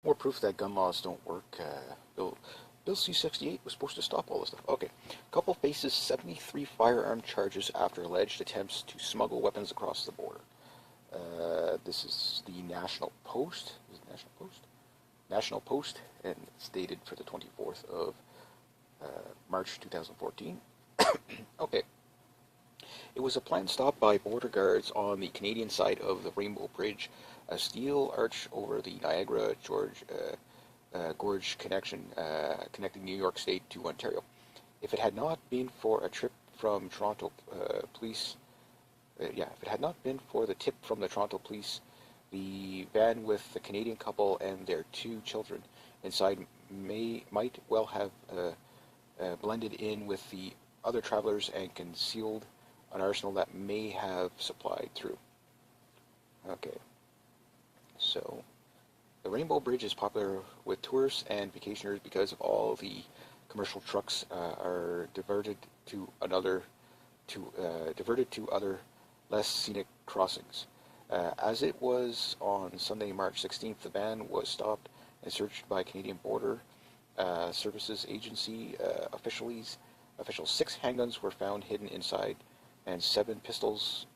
More proof that gun laws don't work. Bill C-68 was supposed to stop all this stuff. Okay. Couple faces 73 firearm charges after alleged attempts to smuggle weapons across the border. This is the National Post. Is it National Post? National Post, and it's dated for the 24th of March 2014. Okay. It was a planned stop by border guards on the Canadian side of the Rainbow Bridge, a steel arch over the Niagara Gorge connecting New York State to Ontario. If it had not been for a trip from Toronto police, if it had not been for the tip from the Toronto police, the van with the Canadian couple and their 2 children inside might well have blended in with the other travelers and concealed an arsenal that may have supplied through. Okay, so the Rainbow Bridge is popular with tourists and vacationers because of all the commercial trucks are diverted to other less scenic crossings. As it was on Sunday, March 16th, the van was stopped and searched by Canadian Border Services Agency officials. 6 handguns were found hidden inside, and 7 pistols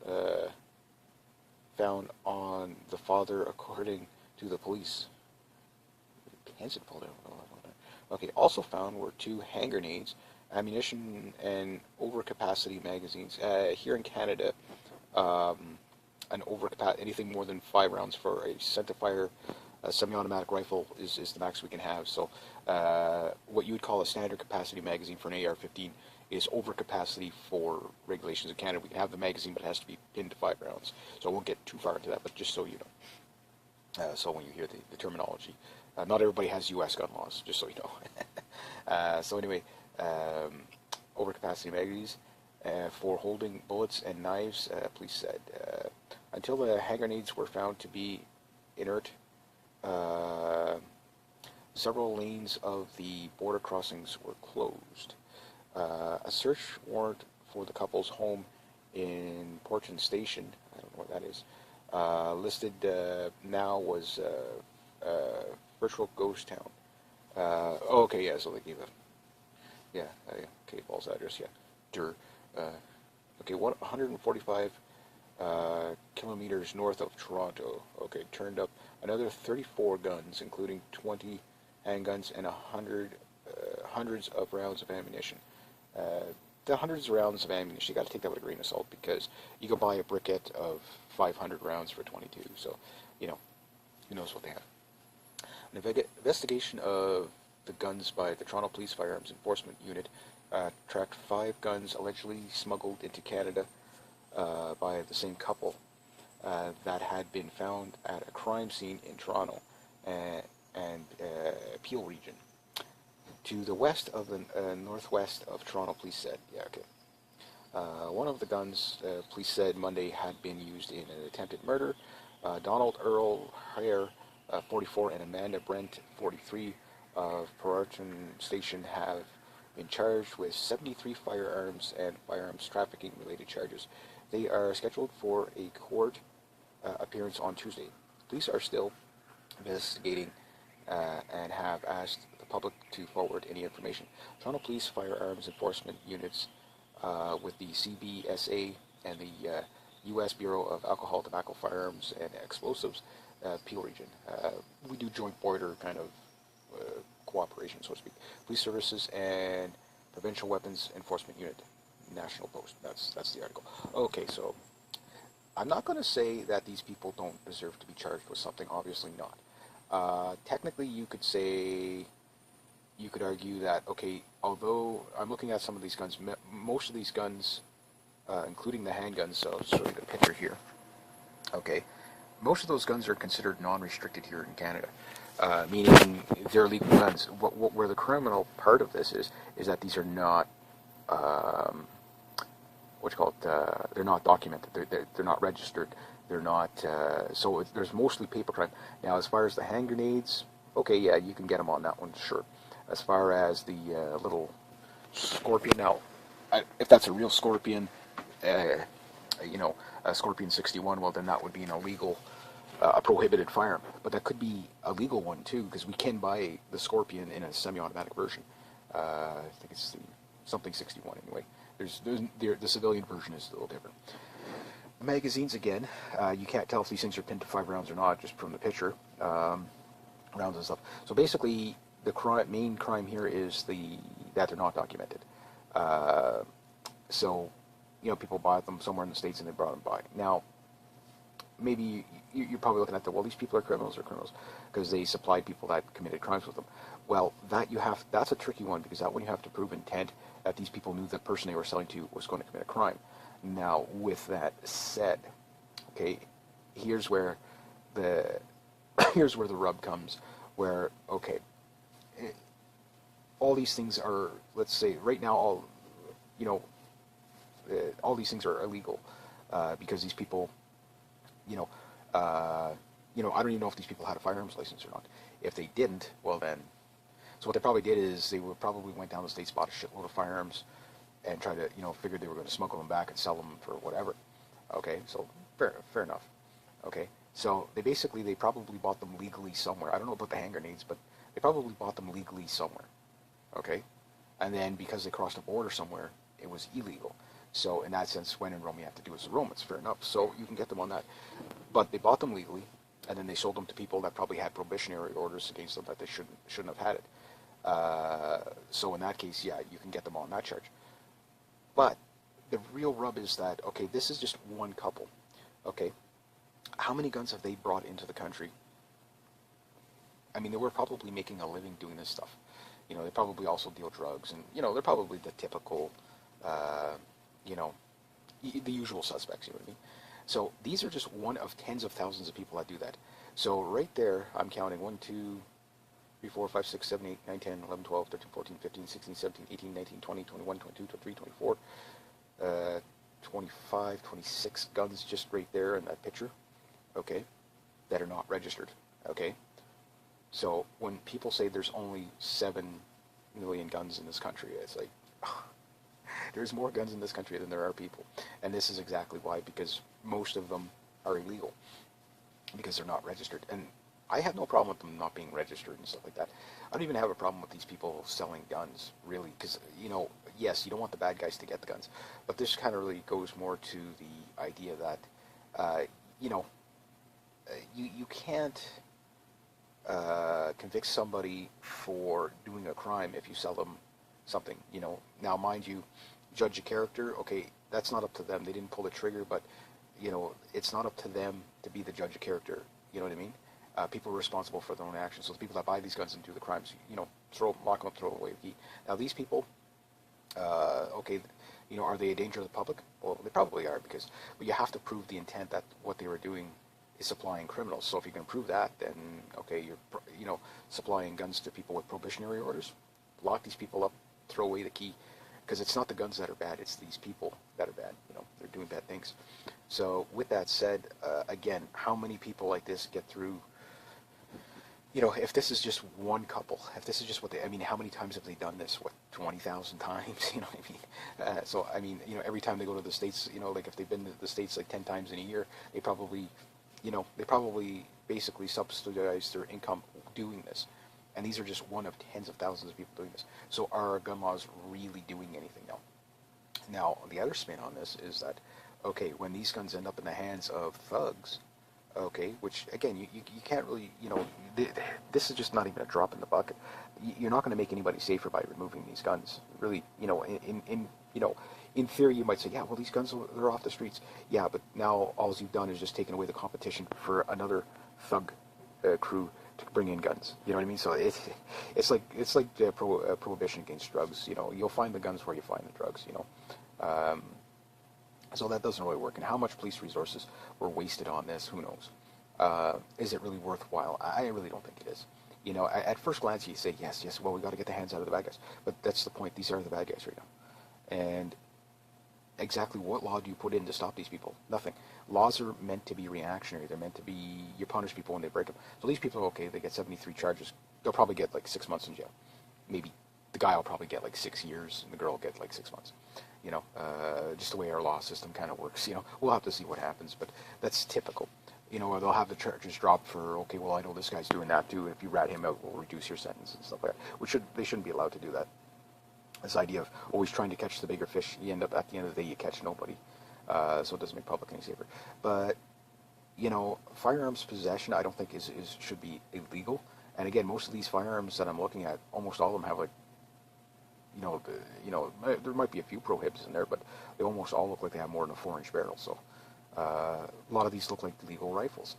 found on the father, according to the police. Pants had fallen down. Okay, also found were 2 hand grenades, ammunition, and overcapacity magazines. Here in Canada, anything more than 5 rounds for a centerfire semi-automatic rifle is the max we can have. So what you would call a standard capacity magazine for an AR-15 is overcapacity for regulations in Canada. We can have the magazine, but it has to be pinned to 5 rounds. So I won't get too far into that, but just so you know. So when you hear the terminology, not everybody has U.S. gun laws, just so you know. So anyway, overcapacity magazines for holding bullets and knives, police said. Until the hand grenades were found to be inert, several lanes of the border crossings were closed. A search warrant for the couple's home in Portland Station, I don't know what that is, listed now was virtual ghost town. Okay, yeah, so they gave Paul's address, okay, 145 kilometers north of Toronto. Okay, turned up another 34 guns, including 20 handguns and hundreds of rounds of ammunition. The hundreds of rounds of ammunition, you got to take that with a grain of salt, because you can buy a briquette of 500 rounds for 22. So, who knows what they have. An investigation of the guns by the Toronto Police Firearms Enforcement Unit tracked 5 guns allegedly smuggled into Canada by the same couple that had been found at a crime scene in Toronto and Peel region. To the west of the northwest of Toronto, police said. One of the guns, police said Monday, had been used in an attempted murder. Donald Earl Hare, 44, and Amanda Brent, 43, of Portland Station have been charged with 73 firearms and firearms trafficking related charges. They are scheduled for a court appearance on Tuesday. Police are still investigating and have asked the public to forward any information. Toronto Police Firearms Enforcement Units with the CBSA and the U.S. Bureau of Alcohol, Tobacco, Firearms, and Explosives, Peel region. We do joint border kind of cooperation, so to speak. Police Services and Provincial Weapons Enforcement Unit, National Post. That's the article. Okay, so I'm not going to say that these people don't deserve to be charged with something. Obviously not. Technically, you could argue that, okay, although I'm looking at some of these guns, most of these guns, including the handguns, so I'll show you the picture here. Okay, most of those guns are considered non-restricted here in Canada, meaning they're legal guns. Where the criminal part of this is that these are not, they're not documented, they're not registered, they're not, so there's mostly paper crime. Now, as far as the hand grenades, okay, yeah, you can get them on that one, sure. As far as the little scorpion, now, if that's a real scorpion, a Scorpion 61, well, then that would be an illegal a prohibited firearm, but that could be a legal one too, because we can buy the Scorpion in a semi-automatic version. I think it's something 61 anyway. The civilian version is a little different. Magazines, again, you can't tell if these things are pinned to 5 rounds or not just from the picture, rounds and stuff. So basically, the main crime here is that they're not documented. So, people bought them somewhere in the States and they brought them by. Now, maybe you're probably looking at these people are criminals because they supplied people that committed crimes with them. Well, that's a tricky one, because that one you have to prove intent that these people knew the person they were selling to was going to commit a crime. Now, with that said, okay, here's where the rub comes, where, okay, all these things are, let's say, right now, all these things are illegal, because these people, I don't even know if these people had a firearms license or not. If they didn't, well then, so what they probably did is they probably went down to the States, bought a shitload of firearms, and tried to, figured they were going to smuggle them back and sell them for whatever. Okay, so fair enough. Okay, so they probably bought them legally somewhere. I don't know about the hand grenades, but they probably bought them legally somewhere. Okay, and then because they crossed a border somewhere, it was illegal. So in that sense, when in Rome, you have to do as the Romans. Fair enough. So you can get them on that. But they bought them legally, and then they sold them to people that probably had probationary orders against them that they shouldn't have had it. So in that case, yeah, you can get them on that charge. But the real rub is that, okay, this is just one couple. Okay, how many guns have they brought into the country? I mean, they were probably making a living doing this stuff. They probably also deal drugs, and, they're probably the typical, the usual suspects, you know what I mean? So these are just one of tens of thousands of people that do that. So right there, I'm counting 1, 2, 3, 4, 5, 6, 7, 8, 9, 10, 11, 12, 13, 14, 15, 16, 17, 18, 19, 20, 21, 22, 23, 24, 25, 26 guns just right there in that picture, okay, that are not registered, okay? So when people say there's only 7 million guns in this country, it's like, there's more guns in this country than there are people. And this is exactly why, because most of them are illegal, because they're not registered. And I have no problem with them not being registered and stuff like that. I don't even have a problem with these people selling guns, really, because, yes, you don't want the bad guys to get the guns, but this kind of really goes more to the idea that, you can't convict somebody for doing a crime if you sell them something, Now, mind you, judge a character, okay, that's not up to them. They didn't pull the trigger, but, it's not up to them to be the judge of character, you know what I mean? People are responsible for their own actions. So the people that buy these guns and do the crimes, lock them up, throw away the key. Now, these people, okay, are they a danger to the public? Well, they probably are, but you have to prove the intent that what they were doing is supplying criminals. So if you can prove that, then, okay, you're, supplying guns to people with probationary orders. Lock these people up, throw away the key, because it's not the guns that are bad, it's these people that are bad. They're doing bad things. So with that said, again, how many people like this get through? If this is just one couple, if this is just what how many times have they done this? 20,000 times? You know what I mean? So, every time they go to the States, like if they've been to the States like 10 times in a year, they probably basically subsidize their income doing this. And these are just one of tens of thousands of people doing this. So are our gun laws really doing anything now? Now, the other spin on this is that, okay, when these guns end up in the hands of thugs, okay, which, again, you can't really, this is just not even a drop in the bucket. You're not going to make anybody safer by removing these guns. Really, in theory, you might say, yeah, well, these guns, they're off the streets. Yeah, but now all you've done is just taken away the competition for another thug crew to bring in guns. You know what I mean? So it's like prohibition against drugs. You'll find the guns where you find the drugs. So that doesn't really work. And how much police resources were wasted on this? Who knows? Is it really worthwhile? I really don't think it is. At first glance, you say yes. Well, we got to get the hands out of the bad guys. But that's the point. These are the bad guys right now. And exactly what law do you put in to stop these people? Nothing. Laws are meant to be reactionary. They're meant to be, you punish people when they break them. So these people are okay. They get 73 charges. They'll probably get like 6 months in jail. Maybe the guy will probably get like 6 years, and the girl will get like 6 months. Just the way our law system kind of works. We'll have to see what happens, but that's typical. or they'll have the charges dropped for, okay, well, I know this guy's doing that too. If you rat him out, we'll reduce your sentence and stuff like that. They shouldn't be allowed to do that. This idea of always trying to catch the bigger fish, you end up at the end of the day you catch nobody. So it doesn't make public any safer. But firearms possession I don't think should be illegal. And again, most of these firearms that I'm looking at, almost all of them have like, there might be a few prohibits in there, but they almost all look like they have more than a 4-inch barrel. So a lot of these look like legal rifles.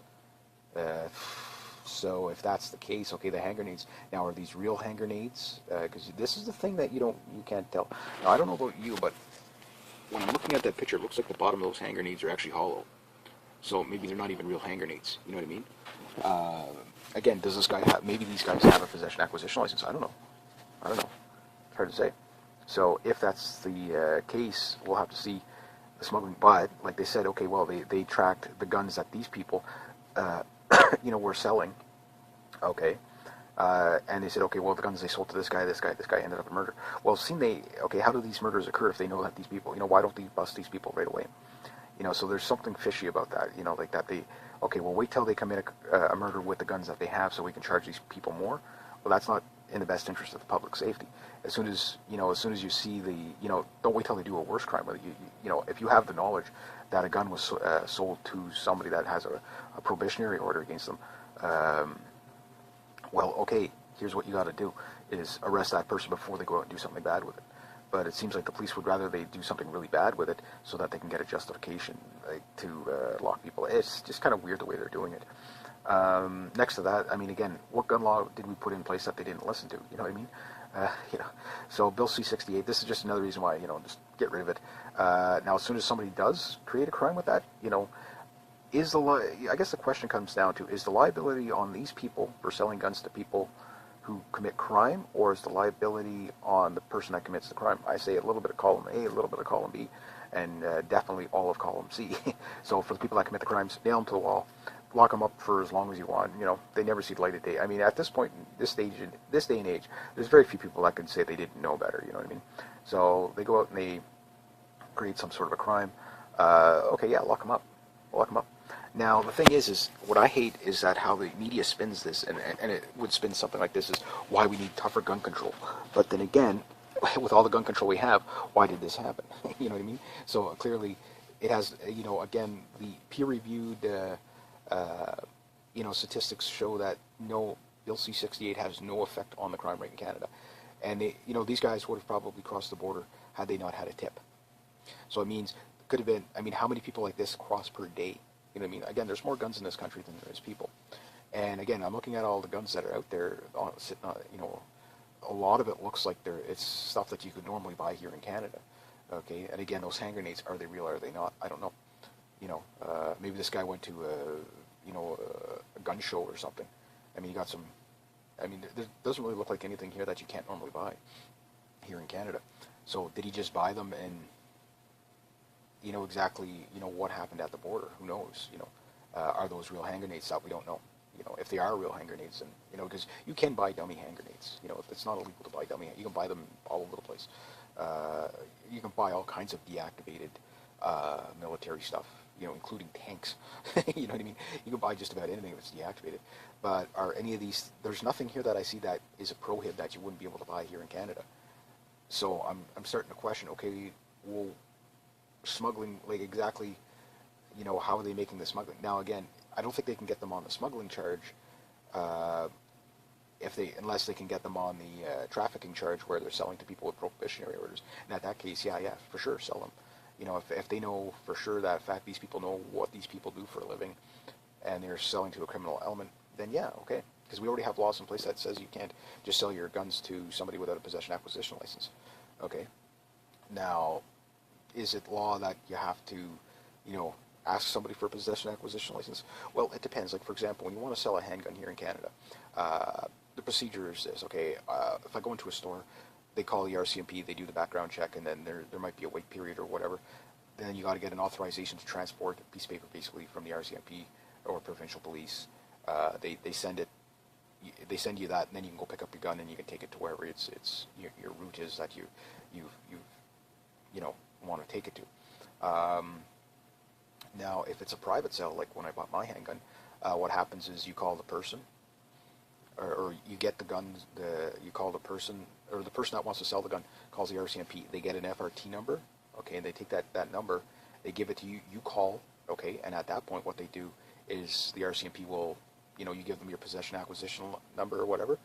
So if that's the case, okay, the hand grenades. Now, are these real hand grenades? Because this is the thing that you can't tell. Now, I don't know about you, but when I'm looking at that picture, it looks like the bottom of those hand grenades are actually hollow. So maybe they're not even real hand grenades. You know what I mean? Again, does this guy have? Maybe these guys have a possession acquisition license. I don't know. It's hard to say. So if that's the case, we'll have to see the smuggling. But like they said, okay, well they tracked the guns that these people, were selling. Okay. And they said, okay, well, the guns they sold to this guy ended up in murder. Well, how do these murders occur if they know that these people, why don't they bust these people right away? So there's something fishy about that, like that wait till they commit a murder with the guns that they have so we can charge these people more. Well, that's not in the best interest of the public safety. As soon as you see don't wait till they do a worse crime with it. If you have the knowledge that a gun was sold to somebody that has a probationary order against them, well, okay, here's what you got to do, is arrest that person before they go out and do something bad with it. But it seems like the police would rather they do something really bad with it so that they can get a justification to lock people. It's just kind of weird the way they're doing it. Next to that, again, what gun law did we put in place that they didn't listen to? You know what I mean? So Bill C-68, this is just another reason why, just get rid of it. Now, as soon as somebody does create a crime with that, I guess the question comes down to, is the liability on these people for selling guns to people who commit crime, or is the liability on the person that commits the crime? I say a little bit of column A, a little bit of column B, and definitely all of column C. So for the people that commit the crimes, nail them to the wall, lock them up for as long as you want. They never see the light of day. At this point, this day and age, there's very few people that can say they didn't know better. You know what I mean? So they go out and they create some sort of a crime. Okay, yeah, lock them up. Lock them up. Now, the thing is what I hate is that how the media spins this, and it would spin something like this, is why we need tougher gun control. But then again, with all the gun control we have, why did this happen? You know what I mean? So clearly, it has, again, the peer-reviewed, statistics show that no, Bill C-68 has no effect on the crime rate in Canada. And, these guys would have probably crossed the border had they not had a tip. So it means, could have been, how many people like this cross per day? You know what I mean? Again, there's more guns in this country than there is people. And again, I'm looking at all the guns that are out there, sitting on, a lot of it looks like it's stuff that you could normally buy here in Canada. Okay, and again, those hand grenades, are they real, are they not? I don't know. Maybe this guy went to a gun show or something. You got some, it doesn't really look like anything here that you can't normally buy here in Canada. So did he just buy them and exactly, what happened at the border? Who knows? Are those real hand grenades that we don't know? If they are real hand grenades, and because you can buy dummy hand grenades. If it's not illegal to buy dummy, you can buy them all over the place. You can buy all kinds of deactivated military stuff, including tanks. You know what I mean? You can buy just about anything if it's deactivated. But are any of these? There's nothing here that I see that is a prohib that you wouldn't be able to buy here in Canada. So I'm starting to question. Okay, well, smuggling, like exactly, how are they making the smuggling? Now again, I don't think they can get them on the smuggling charge, unless they can get them on the trafficking charge where they're selling to people with probationary orders. And at that case, yeah, for sure, sell them. If they know for sure that in fact these people know what these people do for a living, and they're selling to a criminal element, then yeah, okay. Because we already have laws in place that says you can't just sell your guns to somebody without a possession acquisition license. Okay. Now, is it law that you have to, ask somebody for a possession acquisition license? Well, it depends. Like, for example, when you want to sell a handgun here in Canada, the procedure is this, okay, if I go into a store, they call the RCMP, they do the background check, and then there might be a wait period or whatever. Then you got to get an authorization to transport a piece of paper, basically, from the RCMP or provincial police. They send you that, and then you can go pick up your gun and you can take it to wherever your route is that you want to take it to. Now, if it's a private sale, like when I bought my handgun, what happens is you call the person, or you get the gun, you call the person, or the person that wants to sell the gun calls the RCMP. They get an FRT number, okay, and they take that number, they give it to you, you call, okay, and at that point what they do is the RCMP will, you give them your possession acquisition number or whatever,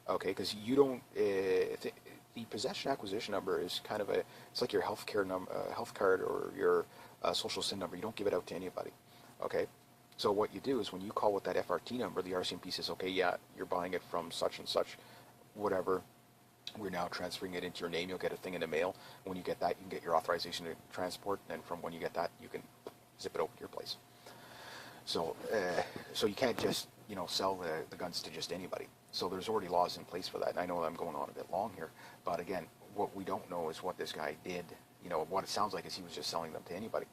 okay, because you don't, the possession acquisition number is kind of it's like your health card or your social SIN number. You don't give it out to anybody, okay? So what you do is when you call with that FRT number, the RCMP says, okay, yeah, you're buying it from such and such, whatever. We're now transferring it into your name. You'll get a thing in the mail. When you get that, you can get your authorization to transport, and from when you get that, you can zip it over to your place. So, so you can't just, sell the guns to just anybody. So there's already laws in place for that. And I know I'm going on a bit long here, but again, what we don't know is what this guy did. What it sounds like is he was just selling them to anybody.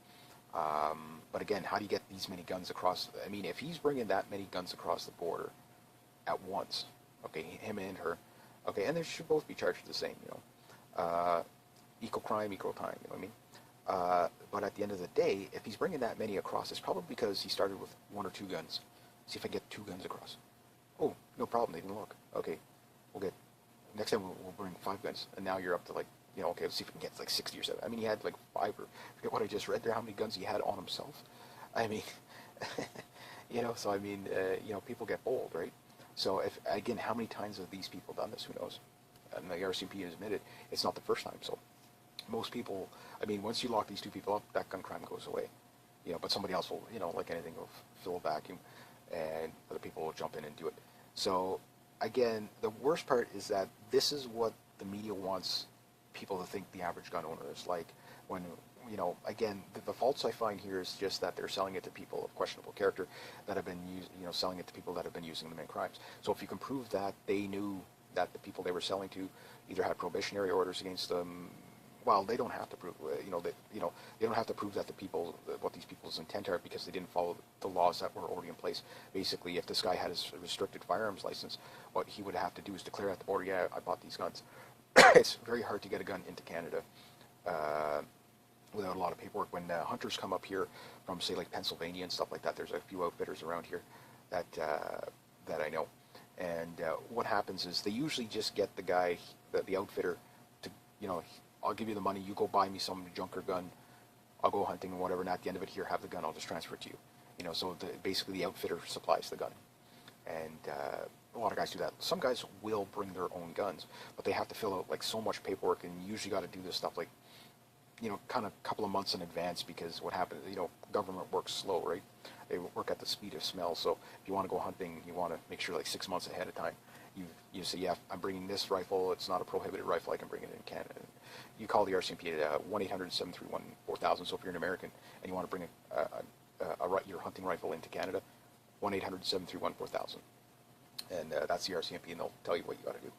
But again, how do you get these many guns across? I mean, if he's bringing that many guns across the border at once, okay, him and her, okay, and they should both be charged the same, equal crime, equal time, you know what I mean? But at the end of the day, if he's bringing that many across, it's probably because he started with 1 or 2 guns. See if I can get 2 guns across. Oh, no problem, they didn't look. Okay, next time we'll bring 5 guns, and now you're up to like, okay, let's see if we can get like 60 or 70. I mean, he had like 5 or, forget what I just read there, how many guns he had on himself. I mean, so I mean, people get bold, right? So if, again, how many times have these people done this? Who knows? And the RCMP has admitted it's not the first time. So most people, I mean, once you lock these 2 people up, that gun crime goes away. But somebody else will, like anything, will fill a vacuum, and other people will jump in and do it. So again, the worst part is that this is what the media wants people to think the average gun owner is like. When, again, the faults I find here is just that they're selling it to people of questionable character that have been selling it to people that have been using them in crimes. So if you can prove that they knew that the people they were selling to either had probationary orders against them, well, they don't have to prove, they don't have to prove that what these people's intent are, because they didn't follow the laws that were already in place. Basically, if this guy had his restricted firearms license, what he would have to do is declare at the border, yeah, I bought these guns. It's very hard to get a gun into Canada without a lot of paperwork. When hunters come up here from, say, like Pennsylvania and stuff like that, there's a few outfitters around here that I know. And what happens is they usually just get the guy, the outfitter, to, I'll give you the money, you go buy me some junker gun, I'll go hunting and whatever, and at the end of it, here, have the gun, I'll just transfer it to you. So basically the outfitter supplies the gun. And a lot of guys do that. Some guys will bring their own guns, but they have to fill out like so much paperwork, and you usually got to do this stuff like, kind of a couple of months in advance, because what happens, government works slow, right? They work at the speed of smell. So if you want to go hunting, you want to make sure like 6 months ahead of time. You say, yeah, I'm bringing this rifle. It's not a prohibited rifle. I can bring it in Canada. And you call the RCMP at 1-800-731-4000. So if you're an American and you want to bring your hunting rifle into Canada, 1-800-731-4000. And that's the RCMP, and they'll tell you what you got to do.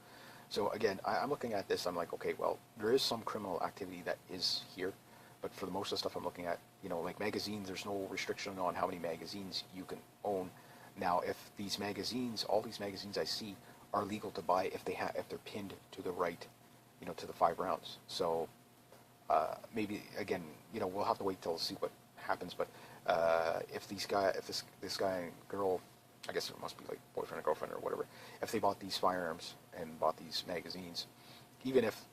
So again, I'm looking at this, I'm like, okay, well, there is some criminal activity that is here, but for the most of the stuff I'm looking at, like magazines, there's no restriction on how many magazines you can own. Now, if these magazines, all these magazines I see, are legal to buy if they're pinned to the right, to the 5 rounds. So maybe again, we'll have to wait till see what happens. But if this guy and girl, I guess it must be like boyfriend and girlfriend or whatever, if they bought these firearms and bought these magazines, even if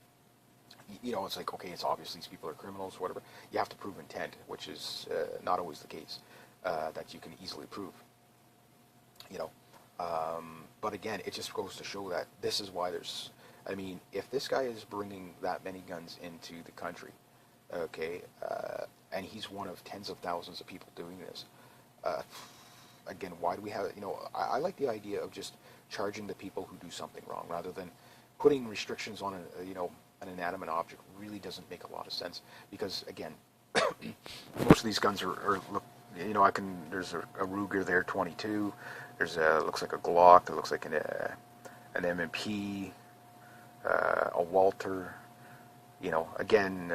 it's like, okay, it's obvious these people are criminals, whatever, you have to prove intent, which is not always the case that you can easily prove. But again, it just goes to show that this is why if this guy is bringing that many guns into the country, okay, and he's one of tens of thousands of people doing this, again, why do we have, I like the idea of just charging the people who do something wrong, rather than putting restrictions on an inanimate object. Really doesn't make a lot of sense, because again, most of these guns are look, there's a Ruger there, 22. There's looks like a Glock. There looks like an M&P, a Walter. Again,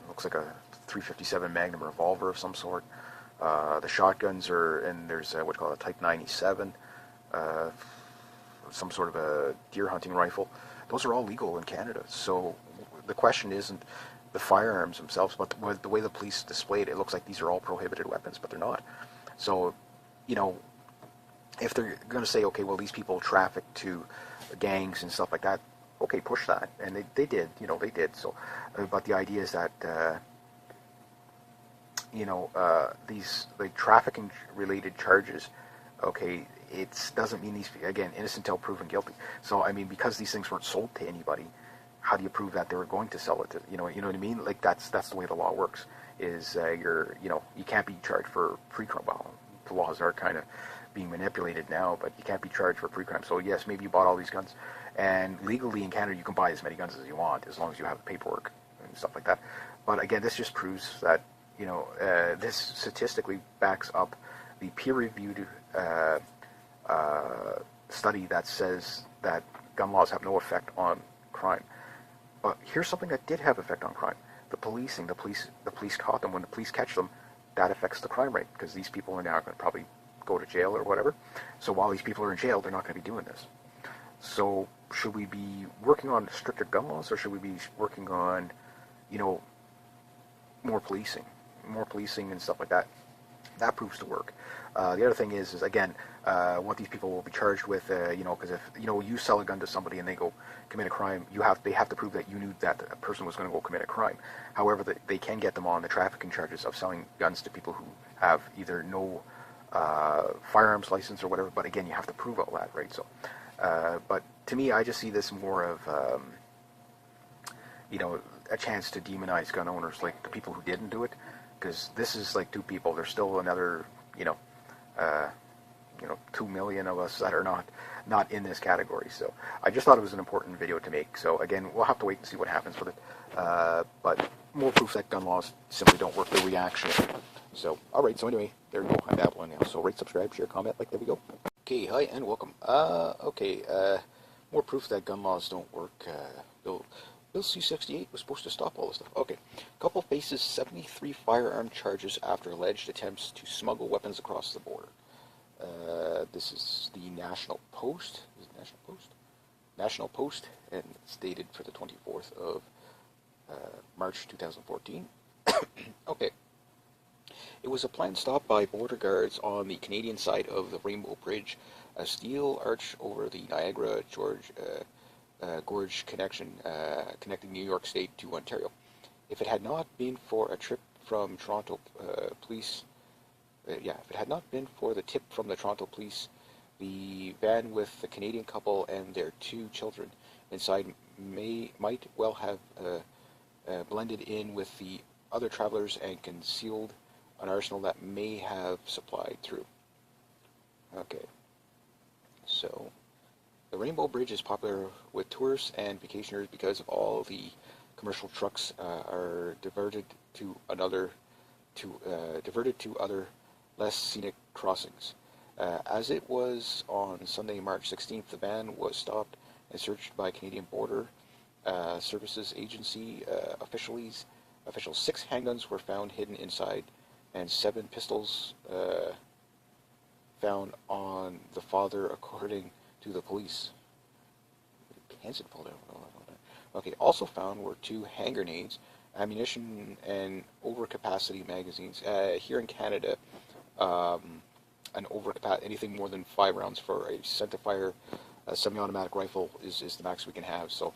looks like a 357 Magnum revolver of some sort. The shotguns and there's what you call a Type 97, some sort of a deer hunting rifle. Those are all legal in Canada. So the question isn't, the firearms themselves, but the way the police displayed it, it looks like these are all prohibited weapons, but they're not. So, you know, if they're going to say, okay, well, these people traffic to gangs and stuff like that, okay, push that, and they did, you know, they did. So, but the idea is that, you know, these like trafficking related charges, okay, it doesn't mean these, again, innocent till proven guilty. So, I mean, because these things weren't sold to anybody, how do you prove that they were going to sell it to, you know what I mean? Like, that's the way the law works, is you know, you can't be charged for pre-crime. Well, the laws are kind of being manipulated now, but you can't be charged for pre-crime. So yes, maybe you bought all these guns, and legally in Canada you can buy as many guns as you want, as long as you have the paperwork and stuff like that. But again, this just proves that, you know, this statistically backs up the peer-reviewed study that says that gun laws have no effect on crime. But here's something that did have effect on crime: the policing. The police caught them. When the police catch them, that affects the crime rate, because these people are now going to probably go to jail or whatever. So while these people are in jail, they're not going to be doing this. So should we be working on stricter gun laws, or should we be working on, you know, more policing and stuff like that? That proves to work. The other thing is again, what these people will be charged with, you know, because if, you know, you sell a gun to somebody and they go commit a crime, they have to prove that you knew that a person was going to go commit a crime. However, they can get them on the trafficking charges of selling guns to people who have either no firearms license or whatever. But again, you have to prove all that, right? So, but to me, I just see this more of, you know, a chance to demonize gun owners, like the people who didn't do it, because this is like two people. There's still another, you know, 2 million of us that are not in this category. So I just thought it was an important video to make. So again, we'll have to wait and see what happens with it. But more proof that gun laws simply don't work. They're reactionary. So, all right. So anyway, there we go. I'm babbling now. So rate, subscribe, share, comment, like. There we go. Okay. Hi and welcome. More proof that gun laws don't work. Bill C-68 was supposed to stop all this stuff. Okay. Couple faces 73 firearm charges after alleged attempts to smuggle weapons across the border. This is the National Post. Is it National Post? National Post, and it's dated for the 24th of March 2014. Okay. It was a planned stop by border guards on the Canadian side of the Rainbow Bridge, a steel arch over the Niagara Gorge connection, connecting New York State to Ontario. If it had not been for a trip from Toronto police, if it had not been for the tip from the Toronto police, the van with the Canadian couple and their 2 children inside might well have blended in with the other travelers and concealed an arsenal that may have supplied through. Okay, so the Rainbow Bridge is popular with tourists and vacationers because of all the commercial trucks are diverted to other less scenic crossings. As it was on Sunday, March 16th, the van was stopped and searched by Canadian Border Services Agency officials. 6 handguns were found hidden inside, and 7 pistols found on the father, according to the police. Pants fall down. Okay, also found were 2 hand grenades, ammunition, and overcapacity magazines. Here in Canada, an overcapacity, anything more than 5 rounds for a centerfire semi-automatic rifle is the max we can have. So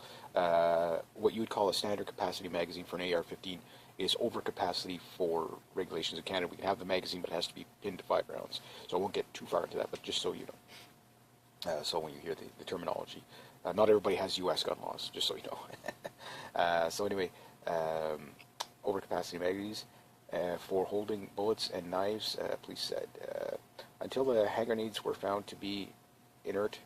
what you would call a standard capacity magazine for an AR-15 is overcapacity for regulations in Canada. We can have the magazine, but it has to be pinned to 5 rounds. So I won't get too far into that, but just so you know. So when you hear the terminology, not everybody has U.S. gun laws, just so you know. So anyway, overcapacity magazines for holding bullets and knives, police said. Until the hand grenades were found to be inert,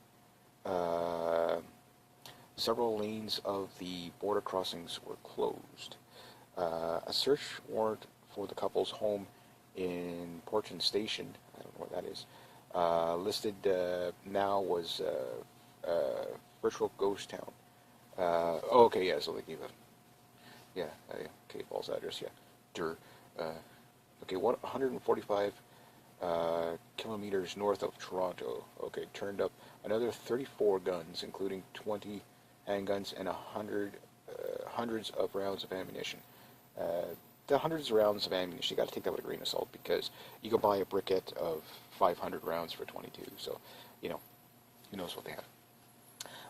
several lanes of the border crossings were closed. A search warrant for the couple's home in Portland Station, I don't know what that is, listed now was virtual ghost town. Okay, yeah, so they gave false address, okay, 145 kilometers north of Toronto. Okay, turned up another 34 guns, including 20 handguns and hundreds of rounds of ammunition. The hundreds of rounds of ammunition, you got to take that with a grain of salt, because you can buy a briquette of 500 rounds for 22. So, you know, who knows what they have.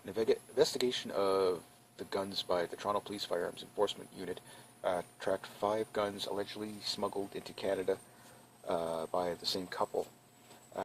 An investigation of the guns by the Toronto Police Firearms Enforcement Unit tracked 5 guns allegedly smuggled into Canada by the same couple.